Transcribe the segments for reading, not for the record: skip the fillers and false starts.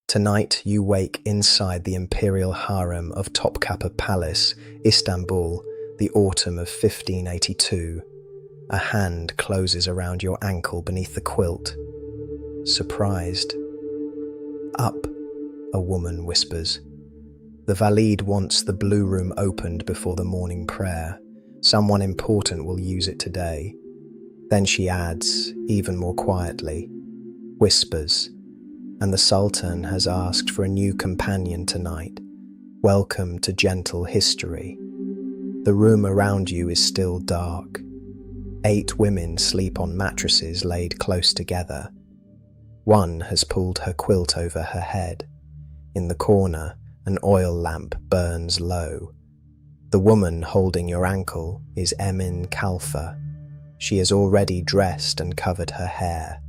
Tonight you wake inside the imperial harem of Topkapı Palace, Istanbul, the autumn of 1582. A hand closes around your ankle beneath the quilt. Surprised. "Up," a woman whispers. "The Valide wants the blue room opened before the morning prayer. Someone important will use it today." Then she adds, even more quietly, whispers, "And the Sultan has asked for a new companion tonight. Welcome to gentle history." The room around you is still dark. 8 women sleep on mattresses laid close together. One has pulled her quilt over her head. In the corner, an oil lamp burns low. The woman holding your ankle is Emin Kalfa. She has already dressed and covered her hair.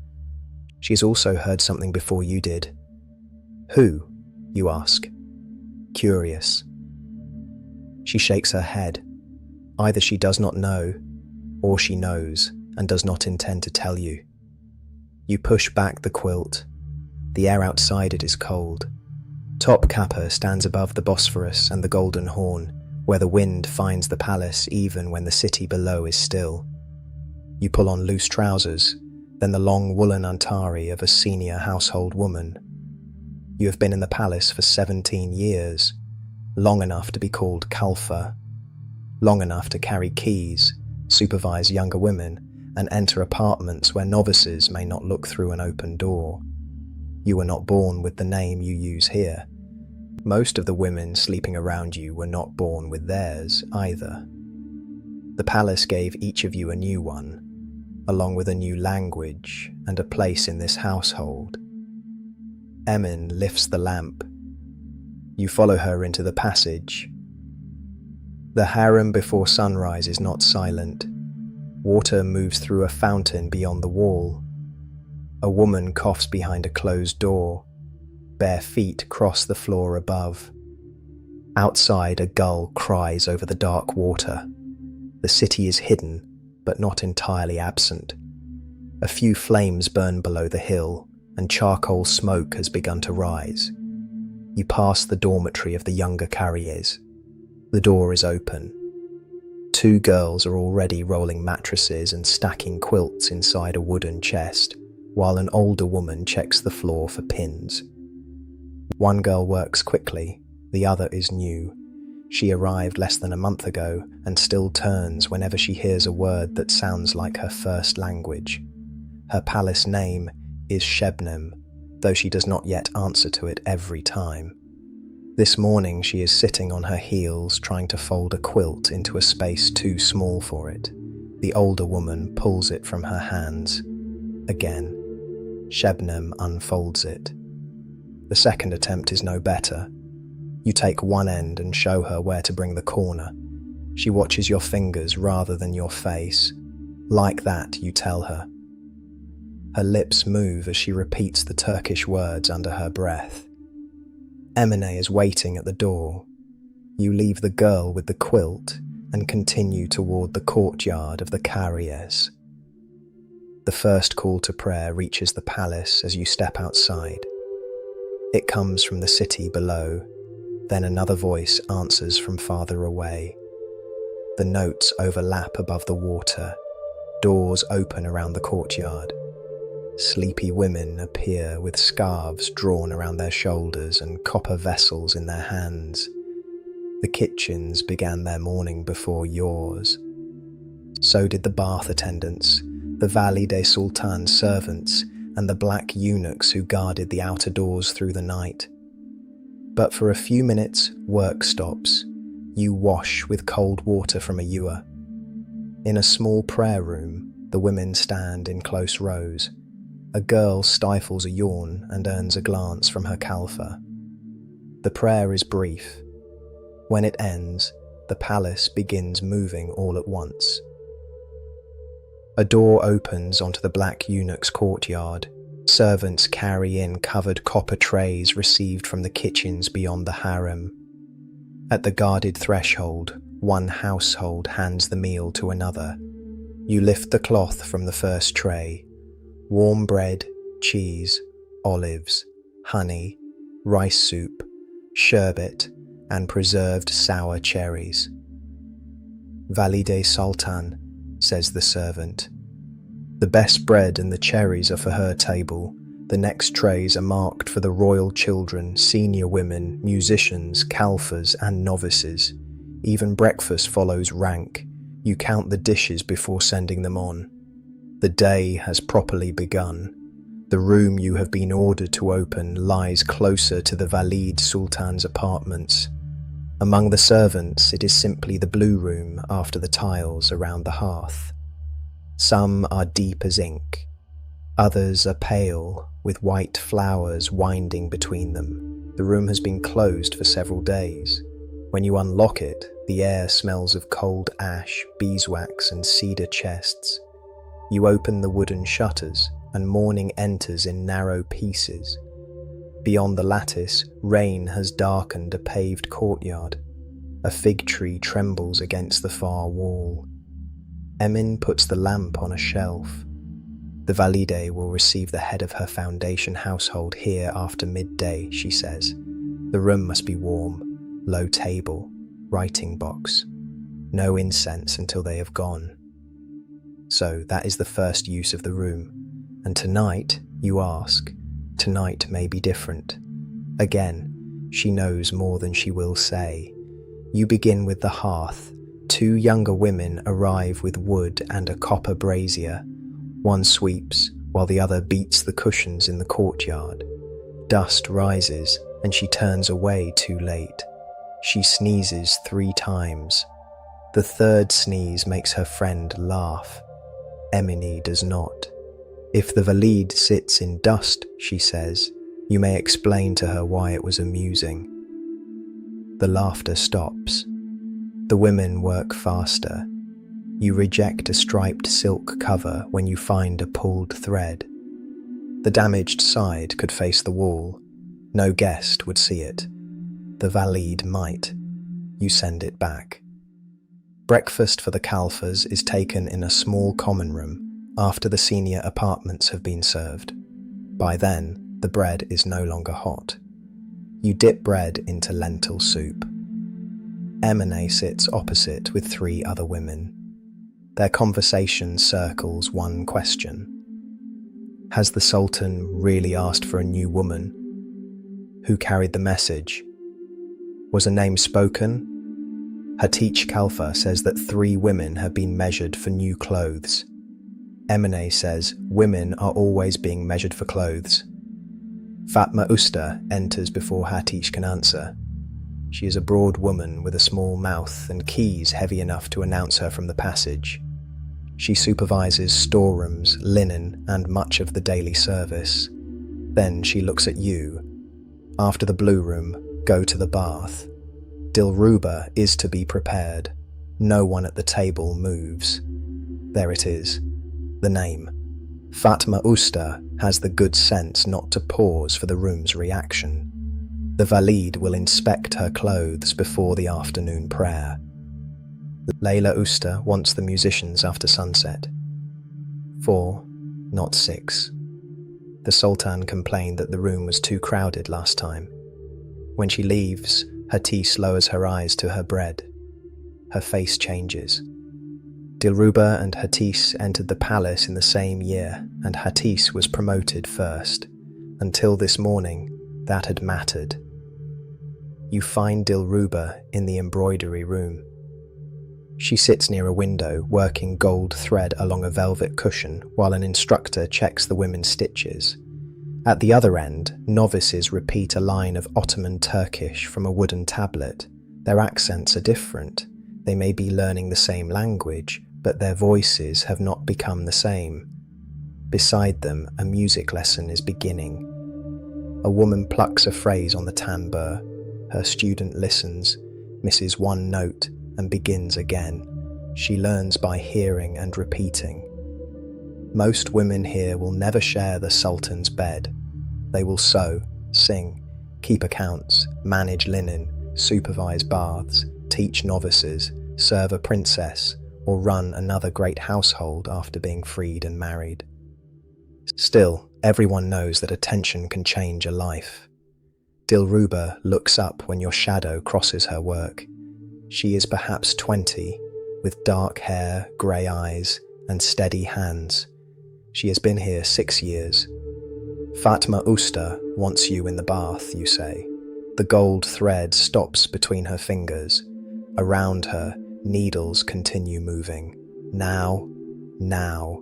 She's also heard something before you did. "Who?" you ask, curious. She shakes her head. Either she does not know, or she knows and does not intend to tell you. You push back the quilt. The air outside it is cold. Topkapı stands above the Bosphorus and the Golden Horn, where the wind finds the palace even when the city below is still. You pull on loose trousers, then the long woolen antari of a senior household woman. You have been in the palace for 17 years, long enough to be called Kalfa, long enough to carry keys, supervise younger women, and enter apartments where novices may not look through an open door. You were not born with the name you use here. Most of the women sleeping around you were not born with theirs either. The palace gave each of you a new one, along with a new language and a place in this household. Emin lifts the lamp. You follow her into the passage. The harem before sunrise is not silent. Water moves through a fountain beyond the wall. A woman coughs behind a closed door. Bare feet cross the floor above. Outside, a gull cries over the dark water. The city is hidden, but not entirely absent. A few flames burn below the hill, and charcoal smoke has begun to rise. You pass the dormitory of the younger carriers. The door is open. 2 girls are already rolling mattresses and stacking quilts inside a wooden chest, while an older woman checks the floor for pins. One girl works quickly, the other is new. She arrived less than a month ago and still turns whenever she hears a word that sounds like her first language. Her palace name is Shebnem, though she does not yet answer to it every time. This morning she is sitting on her heels trying to fold a quilt into a space too small for it. The older woman pulls it from her hands. Again, Shebnem unfolds it. The second attempt is no better. You take one end and show her where to bring the corner. She watches your fingers rather than your face. "Like that," you tell her. Her lips move as she repeats the Turkish words under her breath. Emine is waiting at the door. You leave the girl with the quilt and continue toward the courtyard of the carriers. The first call to prayer reaches the palace as you step outside. It comes from the city below. Then another voice answers from farther away. The notes overlap above the water. Doors open around the courtyard. Sleepy women appear with scarves drawn around their shoulders and copper vessels in their hands. The kitchens began their morning before yours. So did the bath attendants, the Valide Sultan servants, and the black eunuchs who guarded the outer doors through the night. But for a few minutes, work stops. You wash with cold water from a ewer. In a small prayer room, the women stand in close rows. A girl stifles a yawn and earns a glance from her kalfa. The prayer is brief. When it ends, the palace begins moving all at once. A door opens onto the black eunuch's courtyard. Servants carry in covered copper trays received from the kitchens beyond the harem. At the guarded threshold, one household hands the meal to another. You lift the cloth from the first tray. Warm bread, cheese, olives, honey, rice soup, sherbet, and preserved sour cherries. "Valide Sultan," says the servant. "The best bread and the cherries are for her table. The next trays are marked for the royal children, senior women, musicians, kalfas, and novices. Even breakfast follows rank. You count the dishes before sending them on. The day has properly begun. The room you have been ordered to open lies closer to the Valide Sultan's apartments. Among the servants, it is simply the blue room after the tiles around the hearth. Some are deep as ink. Others are pale, with white flowers winding between them. The room has been closed for several days. When you unlock it, the air smells of cold ash, beeswax, and cedar chests. You open the wooden shutters, and morning enters in narrow pieces. Beyond the lattice, rain has darkened a paved courtyard. A fig tree trembles against the far wall. Emin puts the lamp on a shelf. "The Valide will receive the head of her foundation household here after midday," she says. "The room must be warm, low table, writing box. No incense until they have gone." So that is the first use of the room. And tonight, you ask, tonight may be different. Again, she knows more than she will say. You begin with the hearth. Two younger women arrive with wood and a copper brazier. One sweeps, while the other beats the cushions in the courtyard. Dust rises, and she turns away too late. She sneezes 3 times. The third sneeze makes her friend laugh. Emily does not. "If the Valide sits in dust," she says, "you may explain to her why it was amusing." The laughter stops. The women work faster. You reject a striped silk cover when you find a pulled thread. The damaged side could face the wall. No guest would see it. The Valide might. You send it back. Breakfast for the kalfas is taken in a small common room after the senior apartments have been served. By then, the bread is no longer hot. You dip bread into lentil soup. Emine sits opposite with 3 other women. Their conversation circles one question. Has the Sultan really asked for a new woman? Who carried the message? Was a name spoken? Hatice Kalfa says that 3 women have been measured for new clothes. Emine says women are always being measured for clothes. Fatma Usta enters before Hatice can answer. She is a broad woman with a small mouth and keys heavy enough to announce her from the passage. She supervises storerooms, linen, and much of the daily service. Then she looks at you. After the blue room, go to the bath. Dilruba is to be prepared. No one at the table moves. There it is. The name. Fatma Usta has the good sense not to pause for the room's reaction. The Valide will inspect her clothes before the afternoon prayer. Layla Usta wants the musicians after sunset. 4, not 6. The Sultan complained that the room was too crowded last time. When she leaves, Hatice lowers her eyes to her bread. Her face changes. Dilruba and Hatice entered the palace in the same year, and Hatice was promoted first. Until this morning, that had mattered. You find Dilruba in the embroidery room. She sits near a window, working gold thread along a velvet cushion, while an instructor checks the women's stitches. At the other end, novices repeat a line of Ottoman Turkish from a wooden tablet. Their accents are different. They may be learning the same language, but their voices have not become the same. Beside them, a music lesson is beginning. A woman plucks a phrase on the tambur. Her student listens, misses one note, and begins again. She learns by hearing and repeating. Most women here will never share the Sultan's bed. They will sew, sing, keep accounts, manage linen, supervise baths, teach novices, serve a princess, or run another great household after being freed and married. Still, everyone knows that attention can change a life. Dilruba looks up when your shadow crosses her work. She is perhaps 20, with dark hair, grey eyes, and steady hands. She has been here 6 years. Fatma Usta wants you in the bath, you say. The gold thread stops between her fingers. Around her, needles continue moving. Now, now.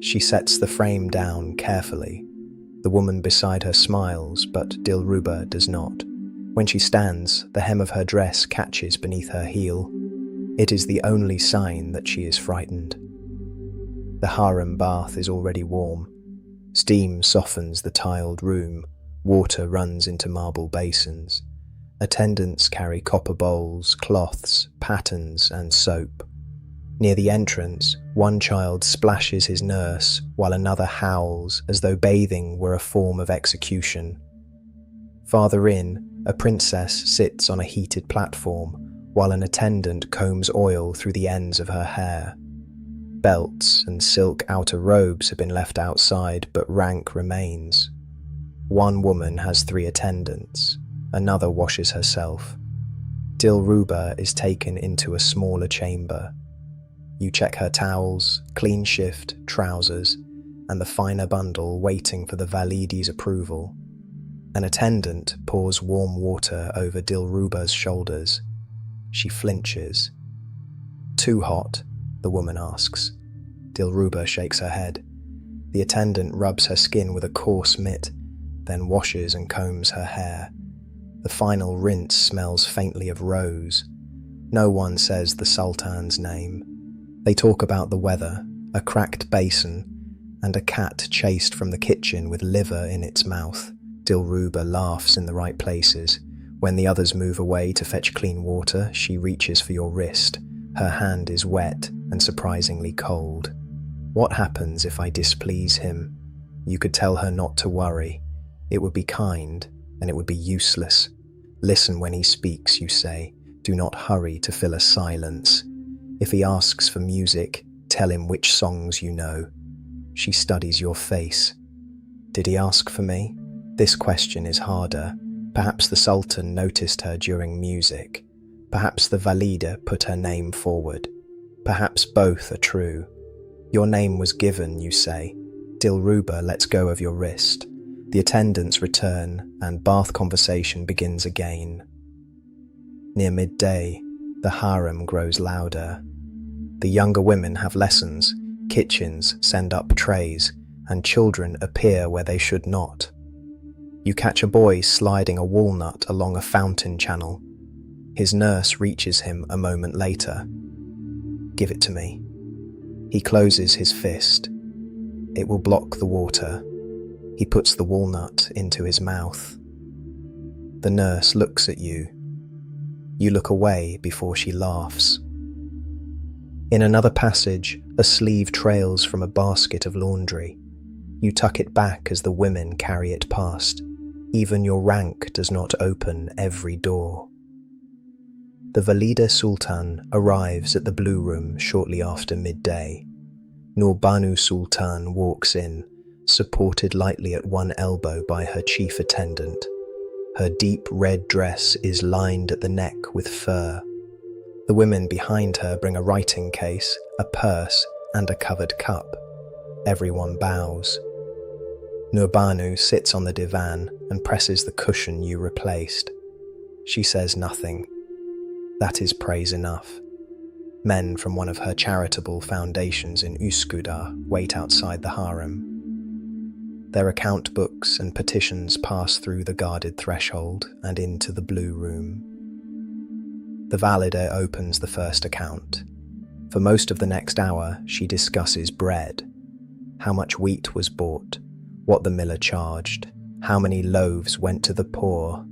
She sets the frame down carefully. The woman beside her smiles, but Dilruba does not. When she stands, the hem of her dress catches beneath her heel. It is the only sign that she is frightened. The harem bath is already warm. Steam softens the tiled room. Water runs into marble basins. Attendants carry copper bowls, cloths, patens, and soap. Near the entrance, one child splashes his nurse while another howls as though bathing were a form of execution. Farther in, a princess sits on a heated platform while an attendant combs oil through the ends of her hair. Belts and silk outer robes have been left outside, but rank remains. One woman has 3 attendants. Another washes herself. Dilruba is taken into a smaller chamber. You check her towels, clean shift, trousers, and the finer bundle waiting for the Valide's approval. An attendant pours warm water over Dilruba's shoulders. She flinches. Too hot? The woman asks. Dilruba shakes her head. The attendant rubs her skin with a coarse mitt, then washes and combs her hair. The final rinse smells faintly of rose. No one says the Sultan's name. They talk about the weather, a cracked basin, and a cat chased from the kitchen with liver in its mouth. Dilruba laughs in the right places. When the others move away to fetch clean water, she reaches for your wrist. Her hand is wet and surprisingly cold. What happens if I displease him? You could tell her not to worry. It would be kind, and it would be useless. Listen when he speaks, you say. Do not hurry to fill a silence. If he asks for music, tell him which songs you know. She studies your face. Did he ask for me? This question is harder. Perhaps the Sultan noticed her during music. Perhaps the Valide put her name forward. Perhaps both are true. Your name was given, you say. Dilruba lets go of your wrist. The attendants return, and bath conversation begins again. Near midday, the harem grows louder. The younger women have lessons, kitchens send up trays, and children appear where they should not. You catch a boy sliding a walnut along a fountain channel. His nurse reaches him a moment later. Give it to me. He closes his fist. It will block the water. He puts the walnut into his mouth. The nurse looks at you. You look away before she laughs. In another passage, a sleeve trails from a basket of laundry. You tuck it back as the women carry it past. Even your rank does not open every door. The Valide Sultan arrives at the Blue Room shortly after midday. Valide Sultan walks in, supported lightly at one elbow by her chief attendant. Her deep red dress is lined at the neck with fur. The women behind her bring a writing case, a purse, and a covered cup. Everyone bows. Nurbanu sits on the divan and presses the cushion you replaced. She says nothing. That is praise enough. Men from one of her charitable foundations in Üsküdar wait outside the harem. Their account books and petitions pass through the guarded threshold and into the Blue Room. The Valide opens the first account. For most of the next hour, she discusses bread. How much wheat was bought, what the miller charged, how many loaves went to the poor,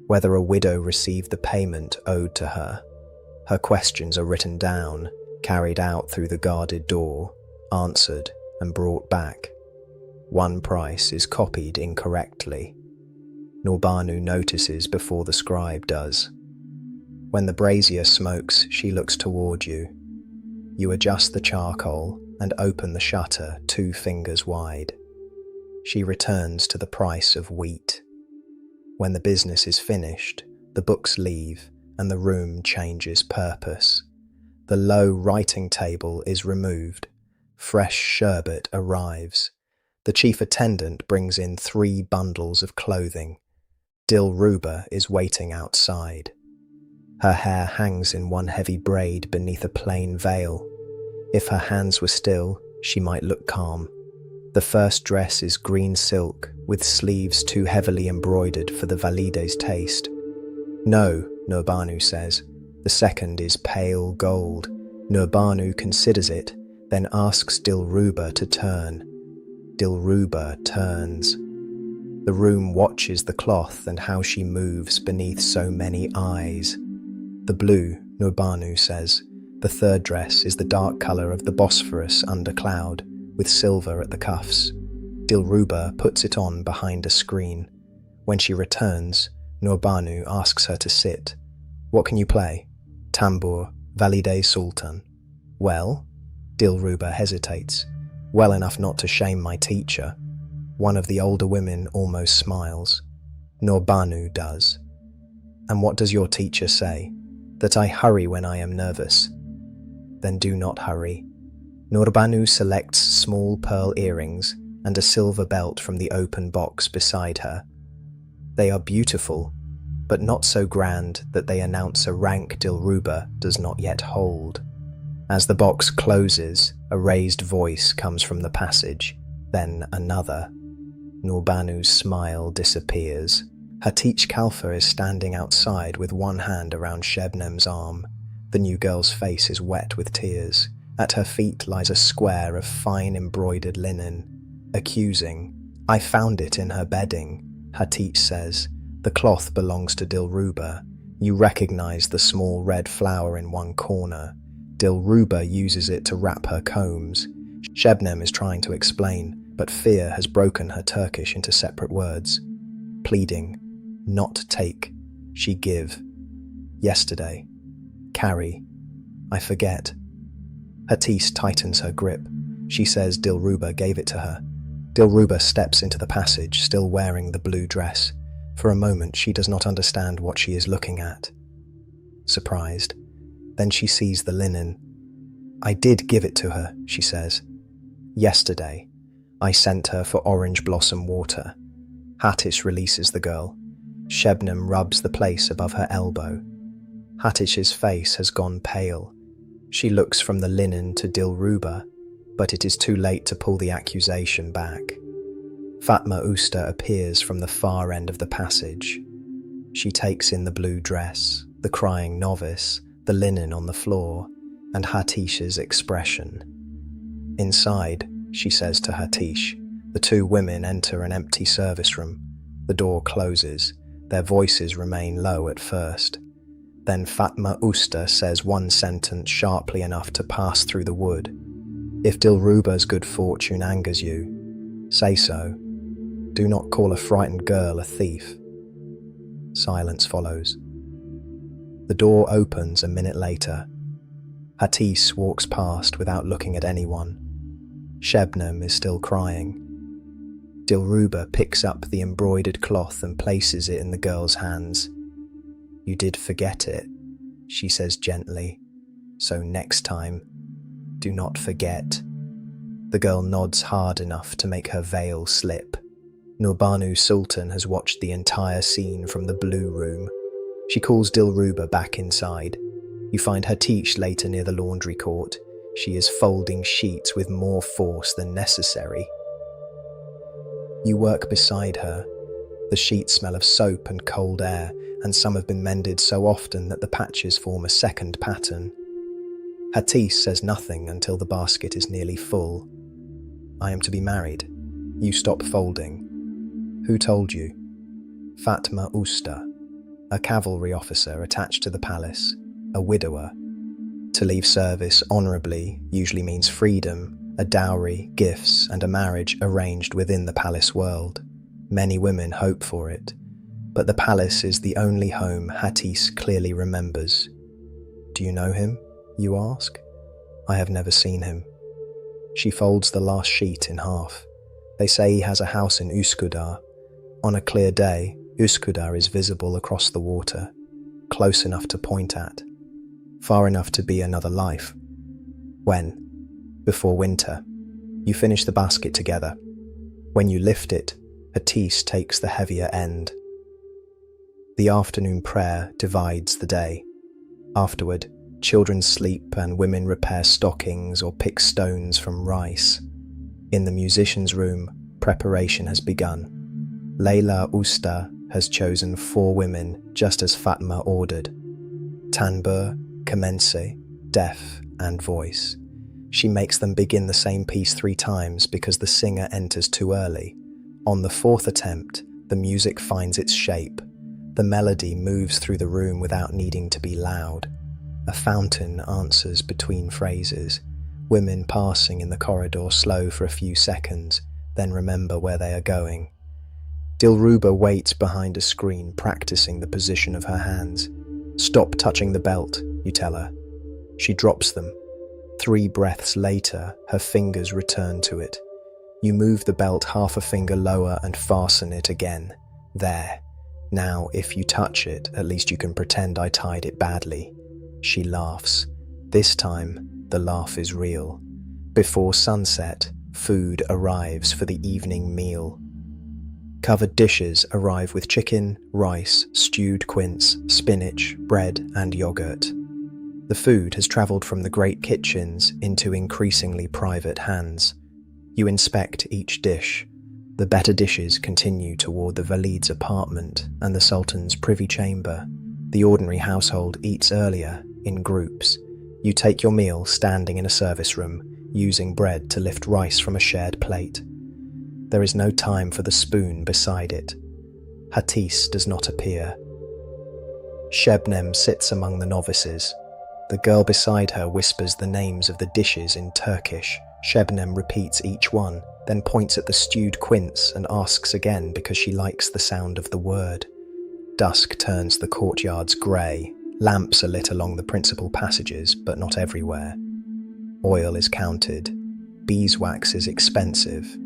whether a widow received the payment owed to her. Her questions are written down, carried out through the guarded door, answered and brought back. One price is copied incorrectly. Nurbanu notices before the scribe does. When the brazier smokes, she looks toward you. You adjust the charcoal and open the shutter 2 fingers wide. She returns to the price of wheat. When the business is finished, the books leave and the room changes purpose. The low writing table is removed. Fresh sherbet arrives. The chief attendant brings in 3 bundles of clothing. Dilruba is waiting outside. Her hair hangs in one heavy braid beneath a plain veil. If her hands were still, she might look calm. The first dress is green silk, with sleeves too heavily embroidered for the Valide's taste. No, Nurbanu says. The second is pale gold. Nurbanu considers it, then asks Dilruba to turn. Dilruba turns. The room watches the cloth and how she moves beneath so many eyes. The blue, Nurbanu says. The third dress is the dark colour of the Bosphorus under cloud, with silver at the cuffs. Dilruba puts it on behind a screen. When she returns, Nurbanu asks her to sit. What can you play? Tambur, Valide Sultan. Well? Dilruba hesitates. Well enough not to shame my teacher. One of the older women almost smiles. Nurbanu does. And what does your teacher say? That I hurry when I am nervous. Then do not hurry. Nurbanu selects small pearl earrings and a silver belt from the open box beside her. They are beautiful, but not so grand that they announce a rank Dilruba does not yet hold. As the box closes, a raised voice comes from the passage, then another. Nurbanu's smile disappears. Hatice Kalfa is standing outside with one hand around Shebnem's arm. The new girl's face is wet with tears. At her feet lies a square of fine embroidered linen. Accusing, I found it in her bedding, Hatice says. The cloth belongs to Dilruba. You recognize the small red flower in one corner. Dilruba uses it to wrap her combs. Shebnem is trying to explain, but fear has broken her Turkish into separate words. Pleading, not take, she give. Yesterday, carry, I forget. Hatice tightens her grip. She says Dilruba gave it to her. Dilruba steps into the passage, still wearing the blue dress. For a moment, she does not understand what she is looking at. Surprised. Then she sees the linen. I did give it to her, she says. Yesterday, I sent her for orange blossom water. Hatice releases the girl. Shebnem rubs the place above her elbow. Hatice's face has gone pale. She looks from the linen to Dilruba, but it is too late to pull the accusation back. Fatma Usta appears from the far end of the passage. She takes in the blue dress, the crying novice, the linen on the floor, and Hatice's expression. Inside, she says to Hatice, the 2 women enter an empty service room. The door closes. Their voices remain low at first. Then Fatma Usta says one sentence sharply enough to pass through the wood. If Dilruba's good fortune angers you, say so. Do not call a frightened girl a thief. Silence follows. The door opens a minute later. Hatice walks past without looking at anyone. Shebnem is still crying. Dilruba picks up the embroidered cloth and places it in the girl's hands. You did forget it, she says gently. So next time, do not forget. The girl nods hard enough to make her veil slip. Nurbanu Sultan has watched the entire scene from the blue room. She calls Dilruba back inside. You find Hatice later near the laundry court. She is folding sheets with more force than necessary. You work beside her. The sheets smell of soap and cold air, and some have been mended so often that the patches form a second pattern. Hatice says nothing until the basket is nearly full. I am to be married. You stop folding. Who told you? Fatma Usta, a cavalry officer attached to the palace, a widower. To leave service honourably usually means freedom, a dowry, gifts, and a marriage arranged within the palace world. Many women hope for it, but the palace is the only home Hatice clearly remembers. Do you know him? You ask. I have never seen him. She folds the last sheet in half. They say he has a house in Üsküdar. On a clear day, Üsküdar is visible across the water, close enough to point at, far enough to be another life. When, before winter, you finish the basket together. When you lift it, Hatis takes the heavier end. The afternoon prayer divides the day. Afterward, children sleep and women repair stockings or pick stones from rice. In the musician's room, preparation has begun. Leyla Usta has chosen 4 women just as Fatma ordered. Tanbur, kemense, def, and voice. She makes them begin the same piece 3 times because the singer enters too early. On the 4th attempt, the music finds its shape. The melody moves through the room without needing to be loud. A fountain answers between phrases. Women passing in the corridor slow for a few seconds, then remember where they are going. Dilruba waits behind a screen, practicing the position of her hands. "Stop touching the belt," you tell her. She drops them. 3 breaths later, her fingers return to it. You move the belt half a finger lower and fasten it again. There. Now, if you touch it, at least you can pretend I tied it badly. She laughs. This time, the laugh is real. Before sunset, food arrives for the evening meal. Covered dishes arrive with chicken, rice, stewed quince, spinach, bread, and yogurt. The food has travelled from the great kitchens into increasingly private hands. You inspect each dish. The better dishes continue toward the Valide's apartment and the Sultan's privy chamber. The ordinary household eats earlier, in groups. You take your meal standing in a service room, using bread to lift rice from a shared plate. There is no time for the spoon beside it. Hatis does not appear. Shebnem sits among the novices. The girl beside her whispers the names of the dishes in Turkish. Shebnem repeats each one, then points at the stewed quince and asks again because she likes the sound of the word. Dusk turns the courtyards grey. Lamps are lit along the principal passages, but not everywhere. Oil is counted. Beeswax is expensive.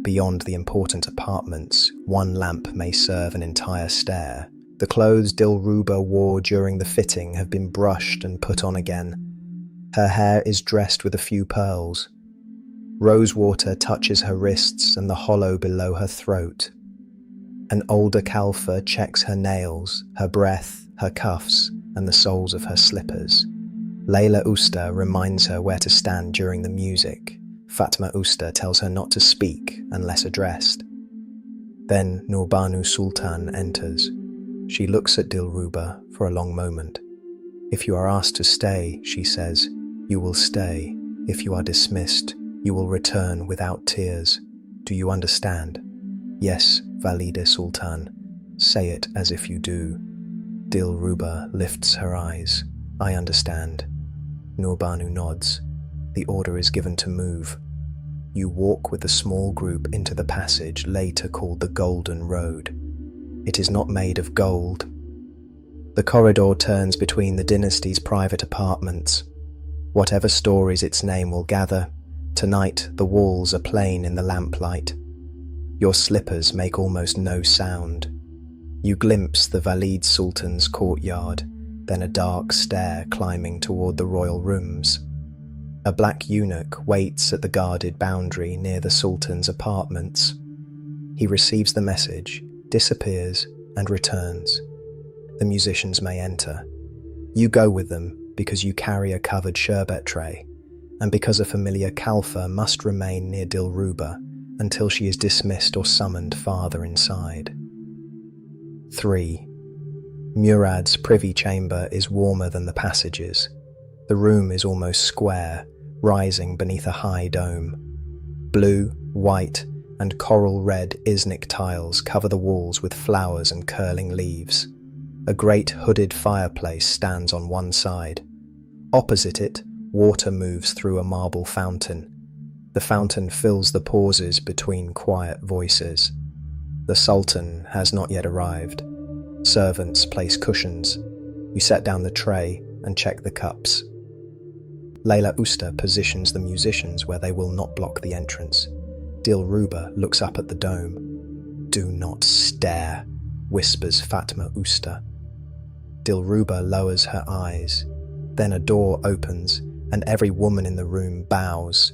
Beyond the important apartments, 1 lamp may serve an entire stair. The clothes Dilruba wore during the fitting have been brushed and put on again. Her hair is dressed with a few pearls. Rosewater touches her wrists and the hollow below her throat. An older Kalfa checks her nails, her breath, her cuffs, and the soles of her slippers. Leyla Usta reminds her where to stand during the music. Fatma Usta tells her not to speak unless addressed. Then Nurbanu Sultan enters. She looks at Dilruba for a long moment. "If you are asked to stay," she says, "you will stay. If you are dismissed, you will return without tears. Do you understand?" "Yes, Valide Sultan. Say it as if you do." Dilruba lifts her eyes. "I understand." Nurbanu nods. The order is given to move. You walk with a small group into the passage later called the Golden Road. It is not made of gold. The corridor turns between the dynasty's private apartments. Whatever stories its name will gather, tonight the walls are plain in the lamplight. Your slippers make almost no sound. You glimpse the Valide Sultan's courtyard, then a dark stair climbing toward the royal rooms. A black eunuch waits at the guarded boundary near the Sultan's apartments. He receives the message, disappears, and returns. The musicians may enter. You go with them because you carry a covered sherbet tray, and because a familiar Kalfa must remain near Dilruba until she is dismissed or summoned farther inside. 3. Murad's privy chamber is warmer than the passages. The room is almost square, rising beneath a high dome. Blue, white, and coral red Iznik tiles cover the walls with flowers and curling leaves. A great hooded fireplace stands on one side. Opposite it, water moves through a marble fountain. The fountain fills the pauses between quiet voices. The Sultan has not yet arrived. Servants place cushions. You set down the tray and check the cups. Leyla Usta positions the musicians where they will not block the entrance. Dilruba looks up at the dome. "Do not stare." whispers Fatma Usta. Dilruba lowers her eyes. Then a door opens and every woman in the room bows.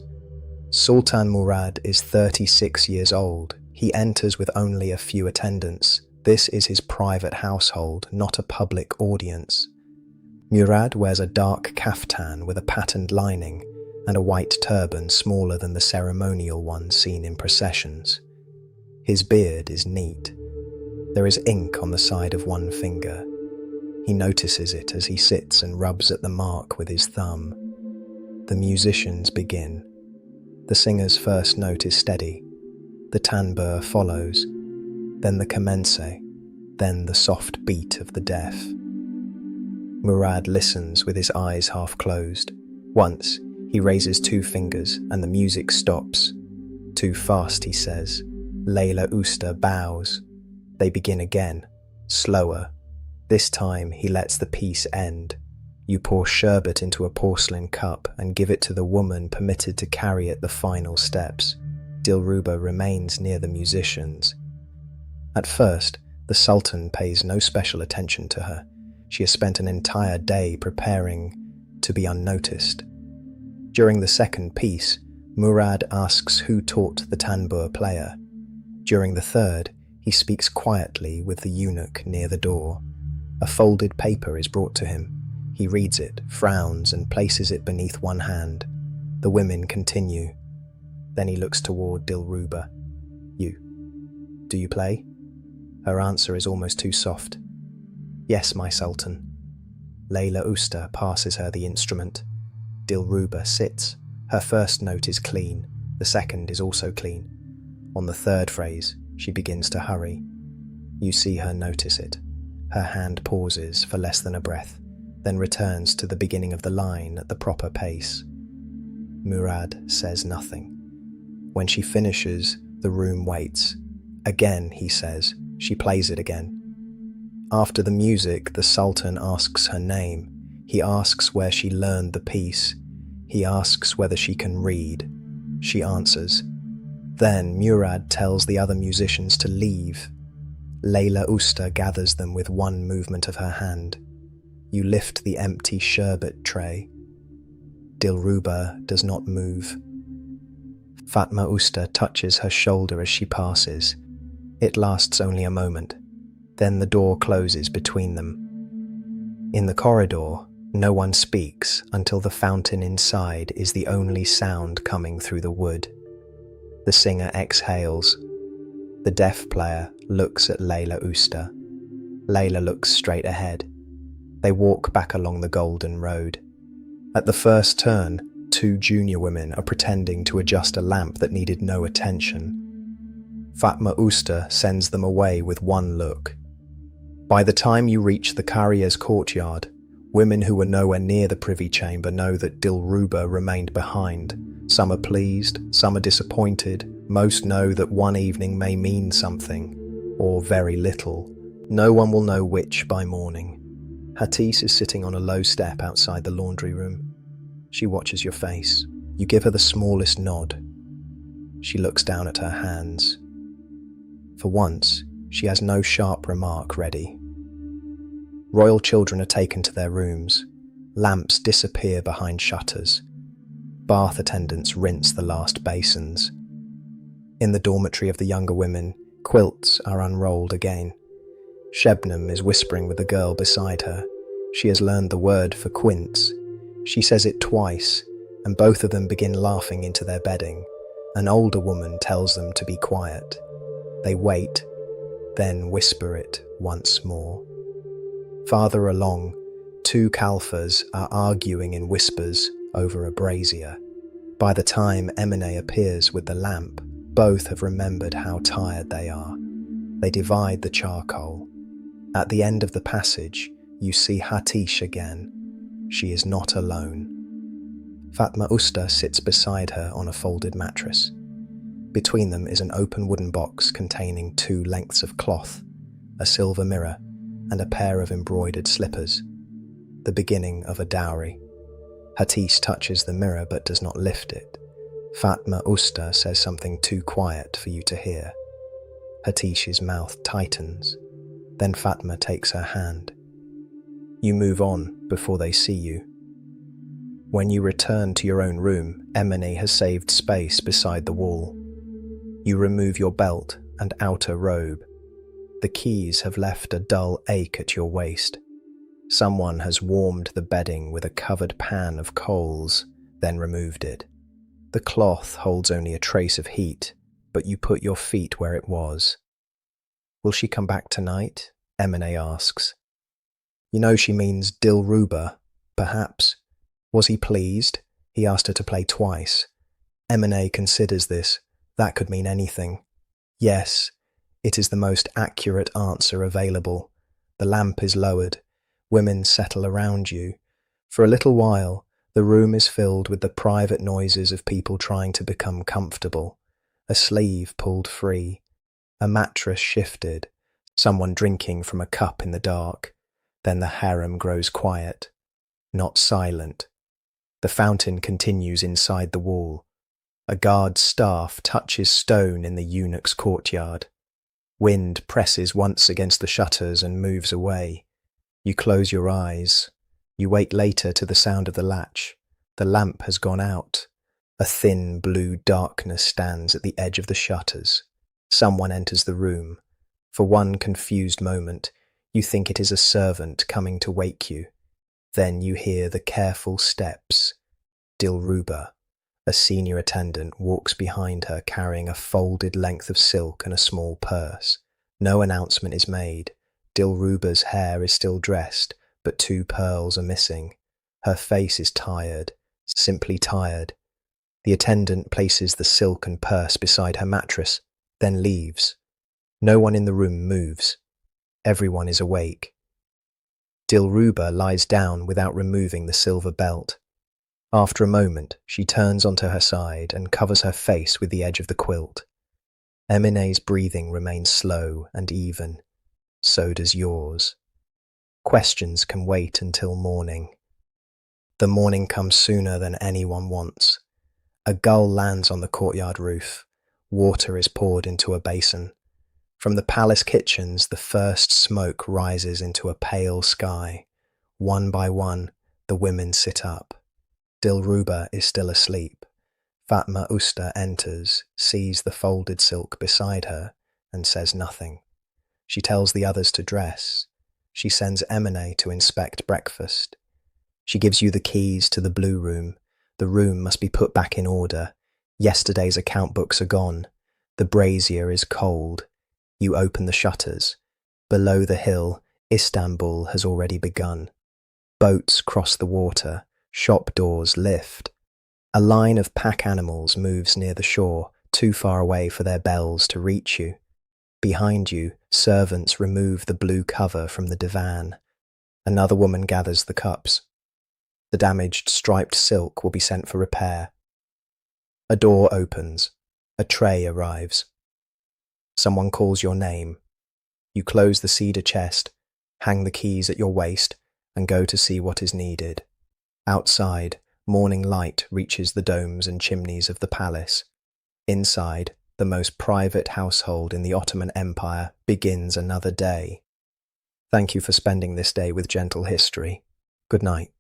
Sultan Murad is 36 years old. He enters with only a few attendants. This is his private household, not a public audience. Murad wears a dark kaftan with a patterned lining and a white turban smaller than the ceremonial one seen in processions. His beard is neat. There is ink on the side of one finger. He notices it as he sits and rubs at the mark with his thumb. The musicians begin. The singer's first note is steady. The tanbur follows, then the commence, then the soft beat of the deaf. Murad listens with his eyes half closed. Once, he raises 2 fingers and the music stops. Too fast, he says. Layla Usta bows. They begin again, slower. This time, he lets the piece end. You pour sherbet into a porcelain cup and give it to the woman permitted to carry it the final steps. Dilruba remains near the musicians. At first, the Sultan pays no special attention to her. She has spent an entire day preparing to be unnoticed. During the second piece, Murad asks who taught the tanbur player. During the third, he speaks quietly with the eunuch near the door. A folded paper is brought to him. He reads it, frowns, and places it beneath one hand. The women continue. Then he looks toward Dilruba. Do you play? Her answer is almost too soft. Yes, my Sultan. Layla Usta passes her the instrument. Dilruba sits. Her first note is clean. The second is also clean. On the third phrase, she begins to hurry. You see her notice it. Her hand pauses for less than a breath, then returns to the beginning of the line at the proper pace. Murad says nothing. When she finishes, the room waits. Again, he says. She plays it again. After the music, the Sultan asks her name. He asks where she learned the piece. He asks whether she can read. She answers. Then Murad tells the other musicians to leave. Layla Usta gathers them with one movement of her hand. You lift the empty sherbet tray. Dilruba does not move. Fatma Usta touches her shoulder as she passes. It lasts only a moment. Then the door closes between them. In the corridor, no one speaks until the fountain inside is the only sound coming through the wood. The singer exhales. The deaf player looks at Layla Usta. Layla looks straight ahead. They walk back along the golden road. At the first turn, 2 junior women are pretending to adjust a lamp that needed no attention. Fatma Usta sends them away with one look. By the time you reach the Carrier's courtyard, women who were nowhere near the privy chamber know that Dilruba remained behind. Some are pleased, some are disappointed. Most know that one evening may mean something, or very little. No one will know which by morning. Hatis is sitting on a low step outside the laundry room. She watches your face. You give her the smallest nod. She looks down at her hands. For once, she has no sharp remark ready. Royal children are taken to their rooms. Lamps disappear behind shutters. Bath attendants rinse the last basins. In the dormitory of the younger women, quilts are unrolled again. Shebnam is whispering with the girl beside her. She has learned the word for quince. She says it twice, and both of them begin laughing into their bedding. An older woman tells them to be quiet. They wait, then whisper it once more. Farther along, 2 Kalfas are arguing in whispers over a brazier. By the time Emine appears with the lamp, both have remembered how tired they are. They divide the charcoal. At the end of the passage, you see Hatish again. She is not alone. Fatma Usta sits beside her on a folded mattress. Between them is an open wooden box containing 2 lengths of cloth, a silver mirror, and a pair of embroidered slippers. The beginning of a dowry. Hatish touches the mirror but does not lift it. Fatma Usta says something too quiet for you to hear. Hatish's mouth tightens. Then Fatma takes her hand. You move on before they see you. When you return to your own room, Emine has saved space beside the wall. You remove your belt and outer robe. The keys have left a dull ache at your waist. Someone has warmed the bedding with a covered pan of coals, then removed it. The cloth holds only a trace of heat, but you put your feet where it was. Will she come back tonight? Emine asks. You know she means Dilruba, perhaps. Was he pleased? He asked her to play twice. Emine considers this. That could mean anything. Yes, it is the most accurate answer available. The lamp is lowered. Women settle around you. For a little while, the room is filled with the private noises of people trying to become comfortable. A sleeve pulled free. A mattress shifted. Someone drinking from a cup in the dark. Then the harem grows quiet. Not silent. The fountain continues inside the wall. A guard's staff touches stone in the eunuch's courtyard. Wind presses once against the shutters and moves away. You close your eyes. You wake later to the sound of the latch. The lamp has gone out. A thin blue darkness stands at the edge of the shutters. Someone enters the room. For one confused moment, you think it is a servant coming to wake you. Then you hear the careful steps. Dilruba, a senior attendant, walks behind her carrying a folded length of silk and a small purse. No announcement is made. Dilruba's hair is still dressed, but 2 pearls are missing. Her face is tired, simply tired. The attendant places the silk and purse beside her mattress, then leaves. No one in the room moves. Everyone is awake. Dilruba lies down without removing the silver belt. After a moment, she turns onto her side and covers her face with the edge of the quilt. Emine's breathing remains slow and even. So does yours. Questions can wait until morning. The morning comes sooner than anyone wants. A gull lands on the courtyard roof. Water is poured into a basin. From the palace kitchens, the first smoke rises into a pale sky. One by one, the women sit up. Dilruba is still asleep. Fatma Usta enters, sees the folded silk beside her, and says nothing. She tells the others to dress. She sends Emine to inspect breakfast. She gives you the keys to the blue room. The room must be put back in order. Yesterday's account books are gone. The brazier is cold. You open the shutters. Below the hill, Istanbul has already begun. Boats cross the water. Shop doors lift. A line of pack animals moves near the shore, too far away for their bells to reach you. Behind you, servants remove the blue cover from the divan. Another woman gathers the cups. The damaged striped silk will be sent for repair. A door opens. A tray arrives. Someone calls your name. You close the cedar chest, hang the keys at your waist, and go to see what is needed. Outside, morning light reaches the domes and chimneys of the palace. Inside, the most private household in the Ottoman Empire begins another day. Thank you for spending this day with Gentle History. Good night.